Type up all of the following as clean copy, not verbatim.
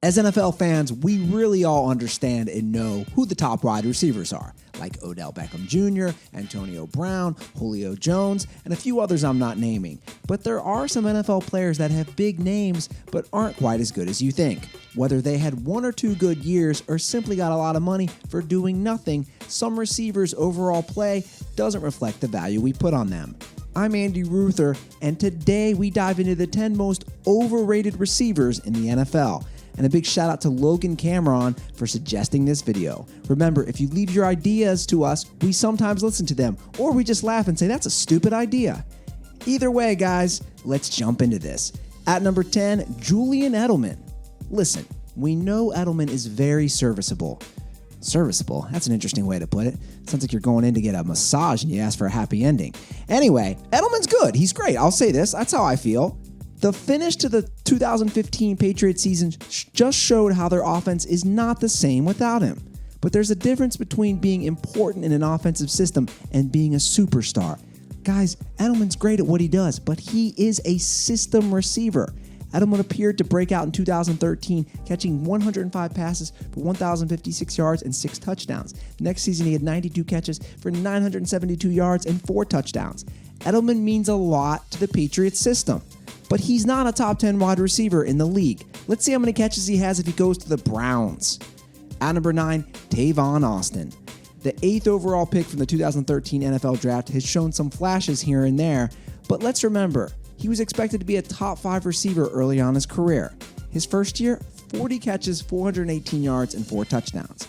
As NFL fans, we really all understand and know who the top wide receivers are, like Odell Beckham Jr., Antonio Brown, Julio Jones, and a few others I'm not naming. But there are some NFL players that have big names but aren't quite as good as you think. Whether they had 1 or 2 good years or simply got a lot of money for doing nothing, some receivers' overall play doesn't reflect the value we put on them. I'm Andy Ruther, and today we dive into the 10 most overrated receivers in the NFL. And a big shout out to Logan Camron for suggesting this video. Remember, if you leave your ideas to us, we sometimes listen to them, or we just laugh and say, that's a stupid idea. Either way, guys, let's jump into this. At number 10, Julian Edelman. Listen, we know Edelman is very serviceable. Serviceable? That's an interesting way to put it. Sounds like you're going in to get a massage and you ask for a happy ending. Anyway, Edelman's good. He's great. I'll say this. That's how I feel. The finish to the 2015 Patriots season just showed how their offense is not the same without him. But there's a difference between being important in an offensive system and being a superstar. Guys, Edelman's great at what he does, but he is a system receiver. Edelman appeared to break out in 2013, catching 105 passes for 1,056 yards and 6 touchdowns. Next season, he had 92 catches for 972 yards and 4 touchdowns. Edelman means a lot to the Patriots system, but he's not a top 10 wide receiver in the league. Let's see how many catches he has if he goes to the Browns. At number 9, Tavon Austin. The 8th overall pick from the 2013 NFL Draft has shown some flashes here and there, but let's remember, he was expected to be a top 5 receiver early on in his career. His first year, 40 catches, 418 yards, and 4 touchdowns.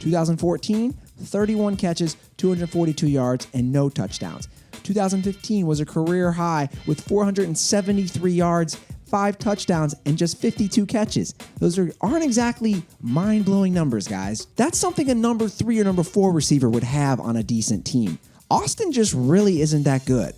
2014, 31 catches, 242 yards, and no touchdowns. 2015 was a career high with 473 yards, 5 touchdowns, and just 52 catches. Those aren't exactly mind-blowing numbers, guys. That's something a number 3 or number 4 receiver would have on a decent team. Austin just really isn't that good.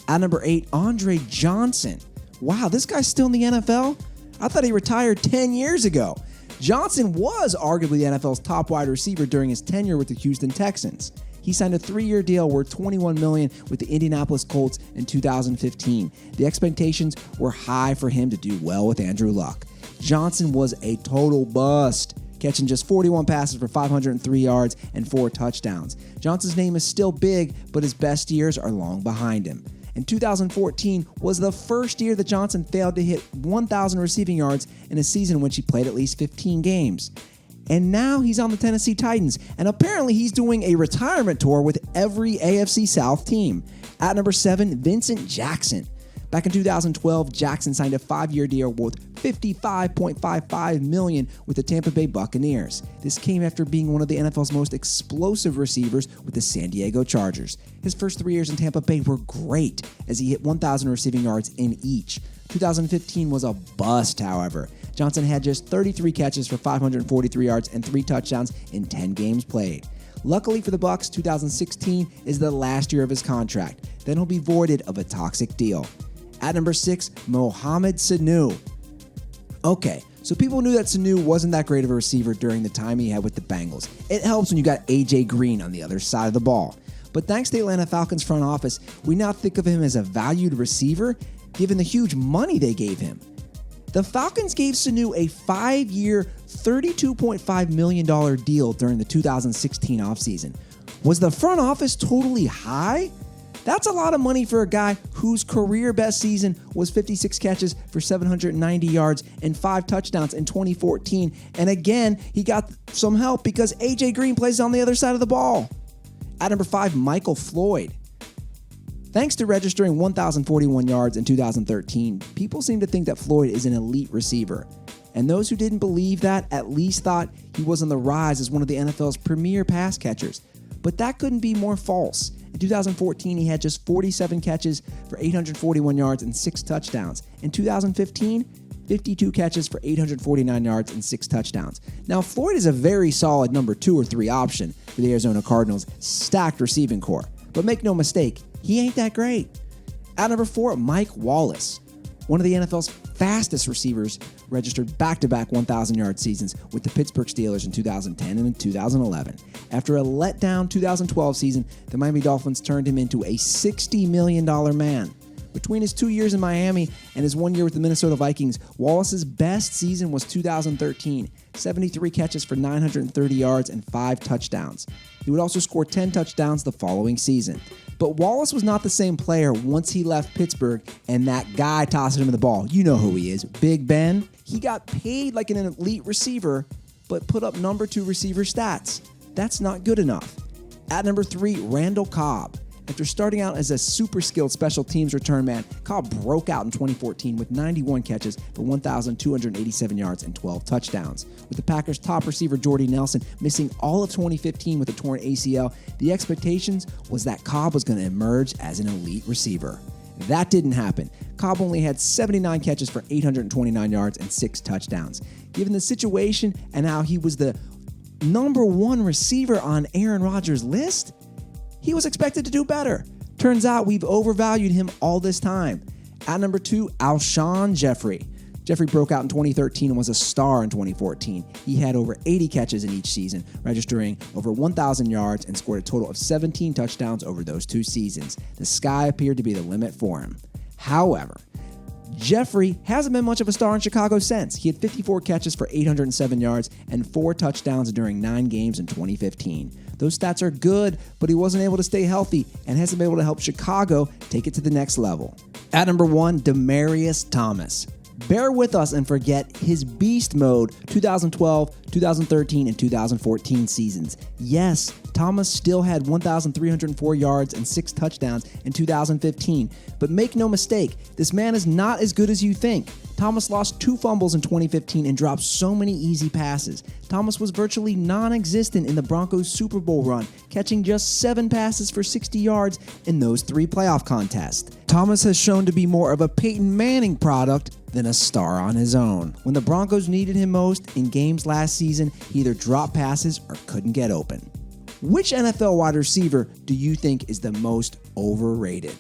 At number 8, Andre Johnson. Wow, this guy's still in the NFL? I thought he retired 10 years ago. Johnson was arguably the NFL's top wide receiver during his tenure with the Houston Texans. He signed a 3-year deal worth $21 million with the Indianapolis Colts in 2015. The expectations were high for him to do well with Andrew Luck. Johnson was a total bust, catching just 41 passes for 503 yards and 4 touchdowns. Johnson's name is still big, but his best years are long behind him. And 2014 was the first year that Johnson failed to hit 1,000 receiving yards in a season in which he played at least 15 games. And now he's on the Tennessee Titans, and apparently he's doing a retirement tour with every AFC South team. At number 7, Vincent Jackson. Back in 2012, Jackson signed a 5-year deal worth $55.55 million with the Tampa Bay Buccaneers. This came after being one of the NFL's most explosive receivers with the San Diego Chargers. His first 3 years in Tampa Bay were great, as he hit 1,000 receiving yards in each. 2015 was a bust, however. Johnson had just 33 catches for 543 yards and 3 touchdowns in 10 games played. Luckily for the Bucs, 2016 is the last year of his contract. Then he'll be voided of a toxic deal. At number 6, MOHAMED SANU. Okay, so people knew that SANU wasn't that great of a receiver during the time he had with the Bengals. It helps when you got AJ Green on the other side of the ball. But thanks to the Atlanta Falcons front office, we now think of him as a valued receiver, given the huge money they gave him. The Falcons gave SANU a 5-year, $32.5 million deal during the 2016 offseason. Was the front office totally high? That's a lot of money for a guy whose career best season was 56 catches for 790 yards and 5 touchdowns in 2014. And again, he got some help because AJ Green plays on the other side of the ball. At number 5, Michael Floyd. Thanks to registering 1,041 yards in 2013, people seem to think that Floyd is an elite receiver. And those who didn't believe that at least thought he was on the rise as one of the NFL's premier pass catchers. But that couldn't be more false. In 2014, he had just 47 catches for 841 yards and 6 touchdowns. In 2015, 52 catches for 849 yards and 6 touchdowns. Now, Floyd is a very solid number 2 or 3 option for the Arizona Cardinals' stacked receiving corps. But make no mistake, he ain't that great. At number 4, Mike Wallace. One of the NFL's fastest receivers, registered back-to-back 1,000-yard seasons with the Pittsburgh Steelers in 2010 and in 2011. After a letdown 2012 season, the Miami Dolphins turned him into a $60 million man. Between his 2 years in Miami and his 1 year with the Minnesota Vikings, Wallace's best season was 2013, 73 catches for 930 yards and 5 touchdowns. He would also score 10 touchdowns the following season. But Wallace was not the same player once he left Pittsburgh and that guy tossing him the ball. You know who he is, Big Ben. He got paid like an elite receiver, but put up number 2 receiver stats. That's not good enough. At number 3, Randall Cobb. After starting out as a super skilled special teams return man, Cobb broke out in 2014 with 91 catches for 1,287 yards and 12 touchdowns. With the Packers' top receiver Jordy Nelson missing all of 2015 with a torn ACL, the expectations was that Cobb was going to emerge as an elite receiver. That didn't happen. Cobb only had 79 catches for 829 yards and 6 touchdowns. Given the situation and how he was the number 1 receiver on Aaron Rodgers' list, he was expected to do better. Turns out we've overvalued him all this time. At number 2, Alshon Jeffrey. Jeffrey broke out in 2013 and was a star in 2014. He had over 80 catches in each season, registering over 1,000 yards and scored a total of 17 touchdowns over those 2 seasons. The sky appeared to be the limit for him. However, Jeffrey hasn't been much of a star in Chicago since. He had 54 catches for 807 yards and 4 touchdowns during 9 games in 2015. Those stats are good, but he wasn't able to stay healthy and hasn't been able to help Chicago take it to the next level. At number 1, Demaryius Thomas. Bear with us and forget his beast mode 2012, 2013, and 2014 seasons. Yes, Thomas still had 1,304 yards and 6 touchdowns in 2015, but make no mistake, this man is not as good as you think. Thomas lost 2 fumbles in 2015 and dropped so many easy passes. Thomas was virtually non-existent in the Broncos' Super Bowl run, catching just 7 passes for 60 yards in those 3 playoff contests. Thomas has shown to be more of a Peyton Manning product than a star on his own. When the Broncos needed him most in games last season, he either dropped passes or couldn't get open. Which NFL wide receiver do you think is the most overrated?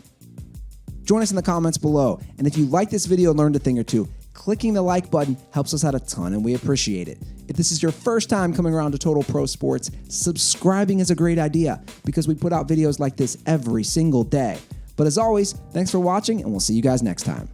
Join us in the comments below, and if you like this video and learned a thing or two, clicking the like button helps us out a ton and we appreciate it. If this is your first time coming around to Total Pro Sports, subscribing is a great idea because we put out videos like this every single day. But as always, thanks for watching and we'll see you guys next time.